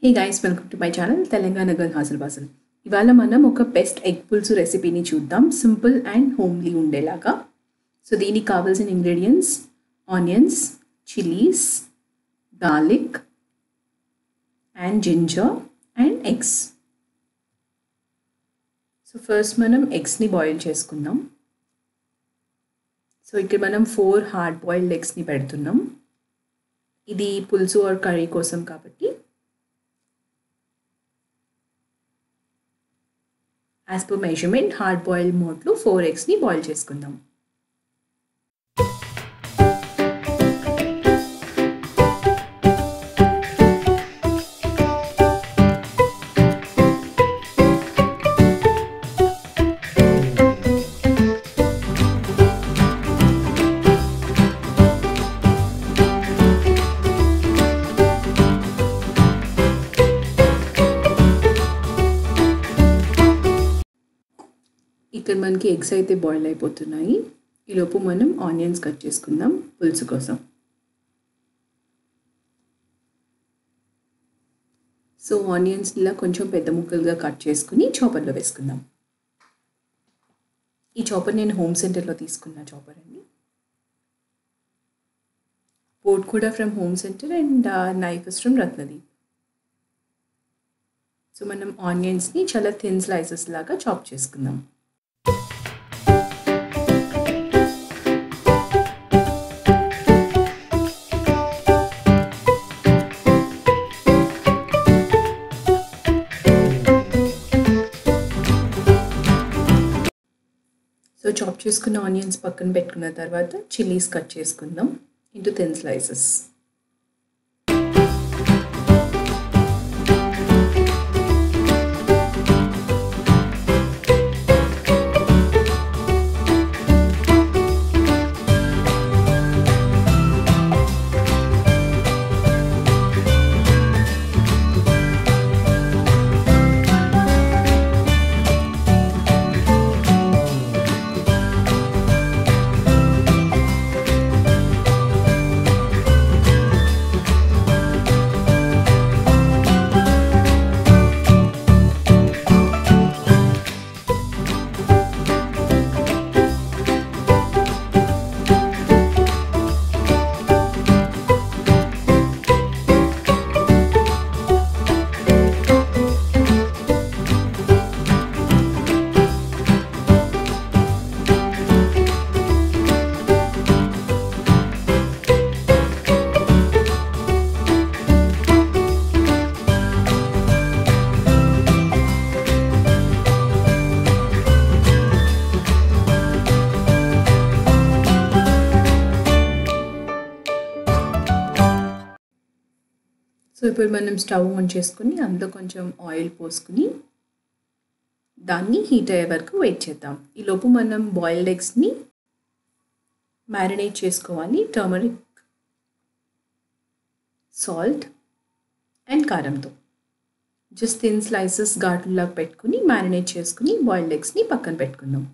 Hey guys, welcome to my channel Telangana girl hustle bustle. ఇవాళ మనం ఒక బెస్ట్ ఎగ్ పులుసు రెసిపీని చూద్దాం, సింపుల్ అండ్ హోమ్లీ ఉండేలాగా. సో దీనికి కావాల్సిన ingredients: onions, chillies, garlic and ginger and eggs. So first మనం ఎగ్స్ని బాయిల్ చేసుకుందాం. సో ఇక్కడ మనం 4 హార్డ్ బాయిల్డ్ ఎగ్స్ని పెడుతున్నాం. ఇది పులుసు ఆర్ కర్రీ కోసం కాబట్టి as per measurement hard boil మోడ్లో 4 ఎగ్స్ని బాయిల్ చేసుకుందాం. ఇక్కడ మనకి ఎగ్స్ అయితే బాయిల్ అయిపోతున్నాయి. ఈలోపు మనం ఆనియన్స్ కట్ చేసుకుందాం పులుసు కోసం. సో ఆనియన్స్ ఇలా కొంచెం పెద్ద ముక్కలుగా కట్ చేసుకుని చాపర్లో వేసుకుందాం. ఈ చాపర్ నేను హోమ్ సెంటర్లో తీసుకున్న చాపర్ అండి. బోర్డ్ కూడా from home centre and knife is from Ratnadeep. So మనం ఆనియన్స్ని చాలా థిన్ స్లైసెస్ లాగా చాప్ చేసుకుందాం. సో చాప్ చేసుకున్న ఆనియన్స్ పక్కన పెట్టుకున్న తర్వాత చిల్లీస్ కట్ చేసుకుందాం ఇంటూ థిన్ స్లైసెస్. సో ఇప్పుడు మనం స్టవ్ ఆన్ చేసుకుని అందులో కొంచెం ఆయిల్ పోసుకుని దాన్ని హీట్ అయ్యే వరకు వెయిట్ చేద్దాం. ఈలోపు మనం బాయిల్డ్ ఎగ్స్ని మ్యారినేట్ చేసుకోవాలి. టర్మరిక్, సాల్ట్ అండ్ కారంతో జస్ట్ థిన్ స్లైసెస్ ఘాటులాగా పెట్టుకుని మ్యారినేట్ చేసుకుని బాయిల్డ్ ఎగ్స్ని పక్కన పెట్టుకుందాం.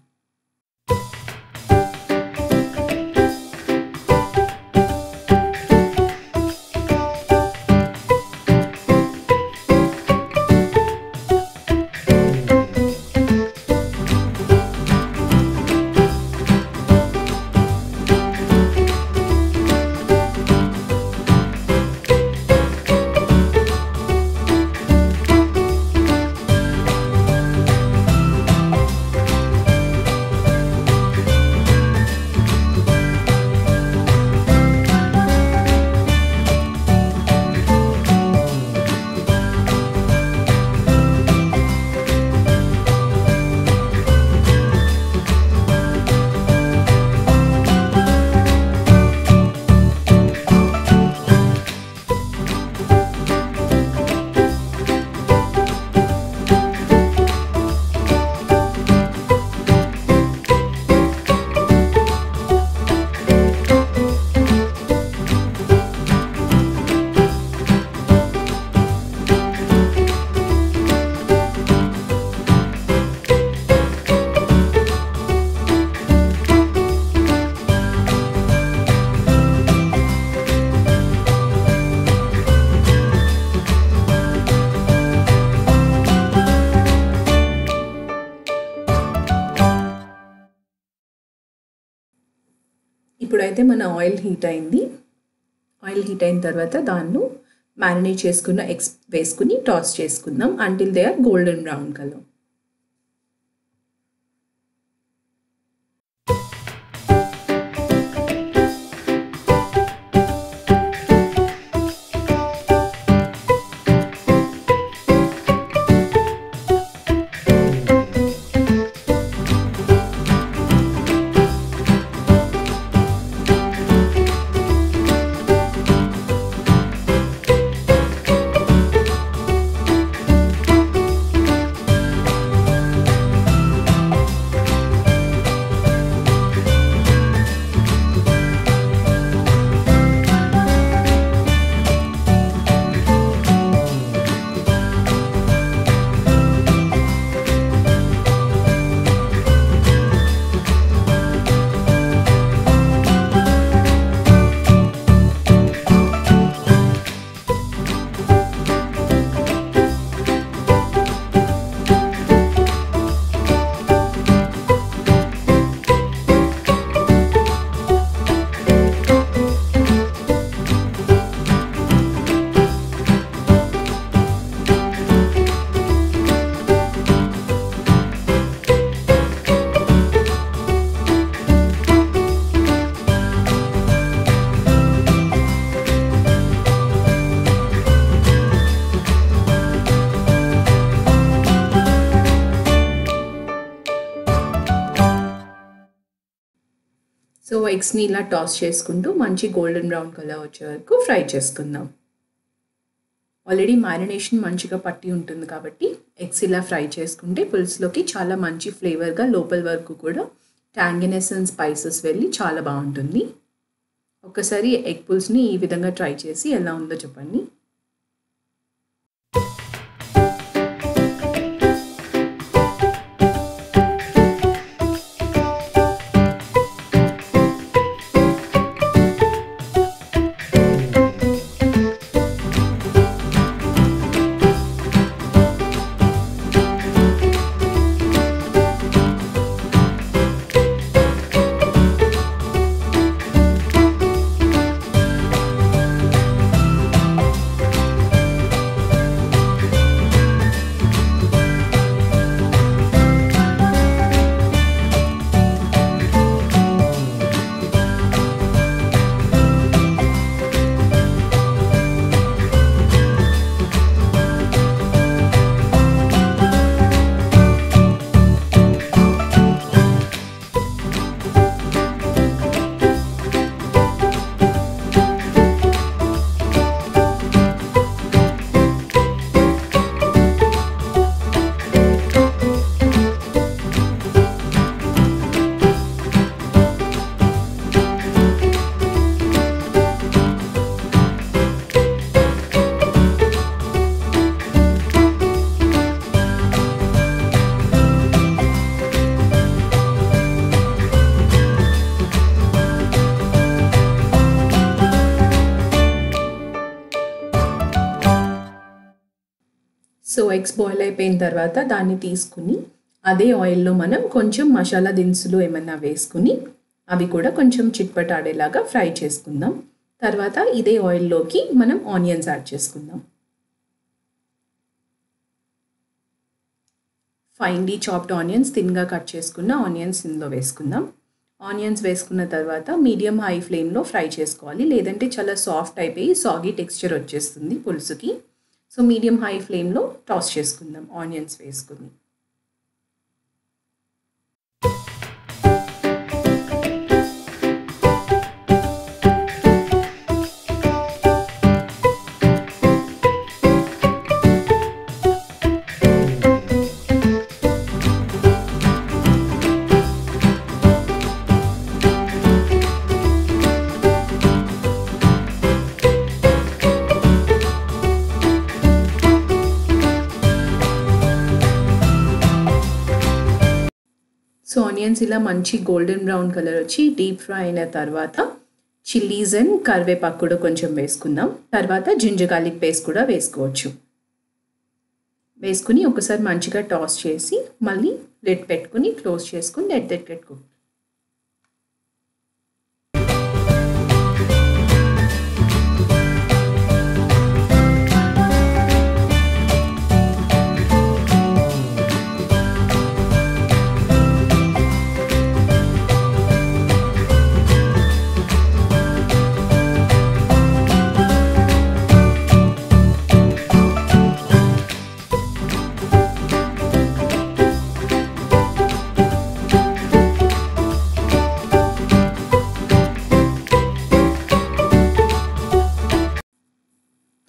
ఇప్పుడైతే మన ఆయిల్ హీట్ అయింది. ఆయిల్ హీట్ అయిన తర్వాత దాన్ని మ్యారినేట్ చేసుకున్న ఎగ్స్ వేసుకుని టాస్ చేసుకుందాం until they are golden brown colour. So ఎగ్స్ని ఇలా టాస్ చేసుకుంటూ మంచి గోల్డెన్ బ్రౌన్ కలర్ వచ్చే వరకు ఫ్రై చేసుకుందాం. ఆల్రెడీ మ్యారినేషన్ మంచిగా పట్టి ఉంటుంది కాబట్టి ఎగ్స్ ఇలా ఫ్రై చేసుకుంటే పులుసులోకి చాలా మంచి ఫ్లేవర్గా లోపల వరకు కూడా ట్యాంగినెస్ అండ్ స్పైసెస్ వెళ్ళి చాలా బాగుంటుంది. ఒక్కసారి ఎగ్ పులుసుని ఈ విధంగా ట్రై చేసి ఎలా ఉందో చెప్పండి. సో ఎగ్స్ బాయిల్ అయిపోయిన తర్వాత దాన్ని తీసుకుని అదే ఆయిల్లో మనం కొంచెం మసాలా దినుసులు ఏమన్నా వేసుకుని అవి కూడా కొంచెం చిట్పటాడేలాగా ఫ్రై చేసుకుందాం. తర్వాత ఇదే ఆయిల్లోకి మనం ఆనియన్స్ యాడ్ చేసుకుందాం. ఫైన్లీ చాప్డ్ ఆనియన్స్, థిన్గా కట్ చేసుకున్న ఆనియన్స్ ఇందులో వేసుకుందాం. ఆనియన్స్ వేసుకున్న తర్వాత మీడియం హై ఫ్లేమ్లో ఫ్రై చేసుకోవాలి, లేదంటే చాలా సాఫ్ట్ అయిపోయి సాగీ టెక్స్చర్ వచ్చేస్తుంది పులుసుకి. సో మీడియం హై ఫ్లేమ్లో టాస్ చేసుకుందాం ఆనియన్స్ వేసుకుని. సో ఆనియన్స్ ఇలా మంచి గోల్డెన్ బ్రౌన్ కలర్ వచ్చి డీప్ ఫ్రై అయిన తర్వాత చిల్లీస్ అండ్ కరివేపాకు కూడా కొంచెం వేసుకుందాం. తర్వాత జింజర్ గార్లిక్ పేస్ట్ కూడా వేసుకోవచ్చు. వేసుకుని ఒకసారి మంచిగా టాస్ చేసి మళ్ళీ లిడ్ పెట్టుకుని క్లోజ్ చేసుకుని let that get cooked.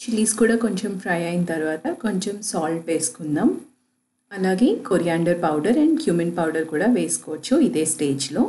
Chillies కూడా కొంచెం ఫ్రై అయిన తర్వాత కొంచెం సాల్ట్ వేసుకుందాం. అలాగే coriander powder and cumin powder కూడా వేసుకోవచ్చు ఇదే స్టేజ్లో.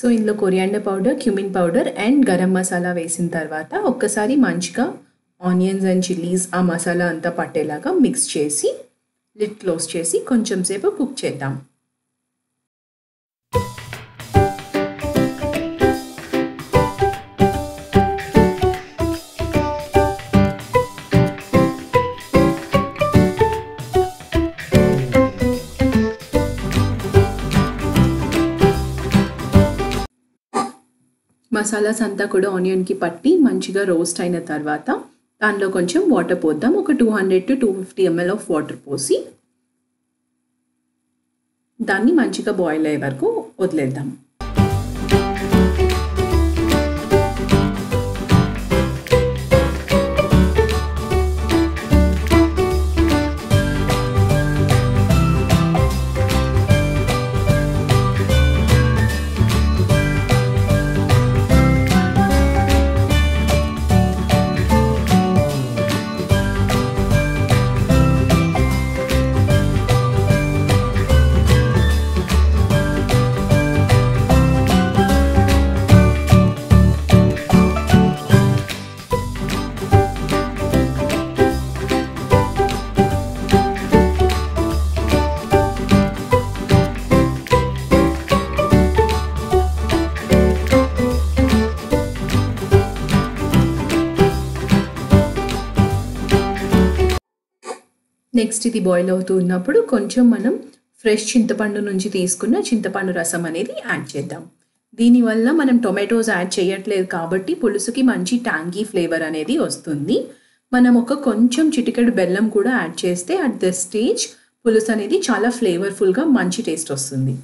సో ఇందులో coriander powder, cumin powder and garam masala వేసిన తర్వాత ఒక్కసారి మంచిగా ఆనియన్స్ అండ్ చిల్లీస్ ఆ మసాలా అంతా పట్టేలాగా మిక్స్ చేసి లిడ్ క్లోజ్ చేసి కొంచెం సేపు కుక్ చేద్దాం. మసాలాస్ అంతా కూడా ఆనియన్కి పట్టి మంచిగా రోస్ట్ అయిన తర్వాత దానిలో కొంచెం వాటర్ పోద్దాం. ఒక 200 to 250 ml ఆఫ్ వాటర్ పోసి దాన్ని మంచిగా బాయిల్ అయ్యే వరకు వదిలేద్దాం. నెక్స్ట్ ఇది బాయిల్ అవుతూ ఉన్నప్పుడు కొంచెం మనం ఫ్రెష్ చింతపండు నుంచి తీసుకున్న చింతపండు రసం అనేది యాడ్ చేద్దాం. దీనివల్ల మనం టొమాటోస్ యాడ్ చేయట్లేదు కాబట్టి పులుసుకి మంచి ట్యాంగీ ఫ్లేవర్ అనేది వస్తుంది. మనం ఒక కొంచెం చిటికెడు బెల్లం కూడా యాడ్ చేస్తే అట్ ద స్టేజ్ పులుసు అనేది చాలా ఫ్లేవర్ఫుల్గా మంచి టేస్ట్ వస్తుంది.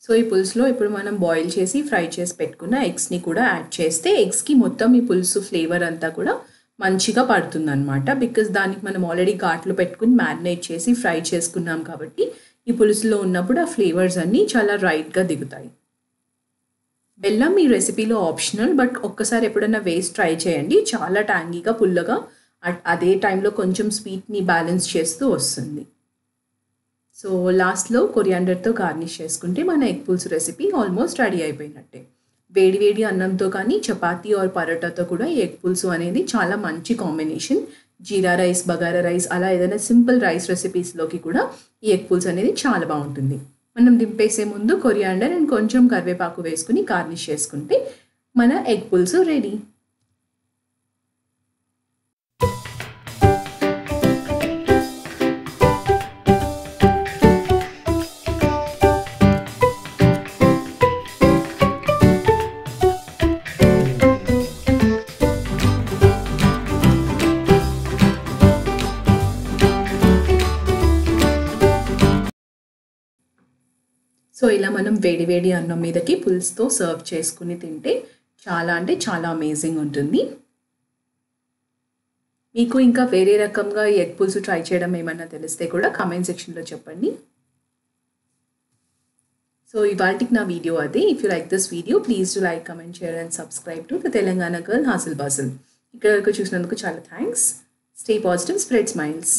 సో ఈ పులుసులో ఇప్పుడు మనం బాయిల్ చేసి ఫ్రై చేసి పెట్టుకున్న ఎగ్స్ని కూడా యాడ్ చేస్తే ఎగ్స్కి మొత్తం ఈ పులుసు ఫ్లేవర్ అంతా కూడా మంచిగా పడుతుంది అనమాట. బికాజ్ దానికి మనం ఆల్రెడీ ఘాట్లు పెట్టుకుని మ్యారినేట్ చేసి ఫ్రై చేసుకున్నాం కాబట్టి ఈ పులుసులో ఉన్నప్పుడు ఆ ఫ్లేవర్స్ అన్నీ చాలా రైట్గా దిగుతాయి. బెల్లం ఈ రెసిపీలో ఆప్షనల్, బట్ ఒక్కసారి ఎప్పుడైనా వేసి ట్రై చేయండి. చాలా ట్యాంగీగా పుల్లగా అదే టైంలో కొంచెం స్వీట్ని బ్యాలెన్స్ చేస్తూ వస్తుంది. సో లాస్ట్లో కొరియాండర్తో గార్నిష్ చేసుకుంటే మన ఎగ్ పులుసు రెసిపీ ఆల్మోస్ట్ రెడీ అయిపోయినట్టే. వేడి వేడి అన్నంతో కానీ చపాతీ ఆర్ పరోటాతో కూడా ఈ ఎగ్ పులుసు అనేది చాలా మంచి కాంబినేషన్. జీరా రైస్, బగారా రైస్ అలా ఏదైనా సింపుల్ రైస్ రెసిపీస్లోకి కూడా ఈ ఎగ్ పులుసు అనేది చాలా బాగుంటుంది. మనం దింపేసే ముందు కొరియాండర్ అండ్ కొంచెం కరివేపాకు వేసుకుని గార్నిష్ చేసుకుంటే మన ఎగ్ పులుసు రెడీ. సో ఇలా మనం వేడి వేడి అన్నం మీదకి పులుసుతో సర్వ్ చేసుకుని తింటే చాలా అంటే చాలా అమేజింగ్ ఉంటుంది. మీకు ఇంకా వేరే రకంగా ఎగ్ పులుసు ట్రై చేయడం ఏమన్నా తెలిస్తే కూడా కామెంట్ సెక్షన్లో చెప్పండి. సో ఇవాల్టికి నా వీడియో అదే. If you like this video please to like, comment, share and subscribe to the Telangana girl hustle bustle. ఇక్కడ వరకు చూసినందుకు చాలా thanks. Stay positive, spread smiles.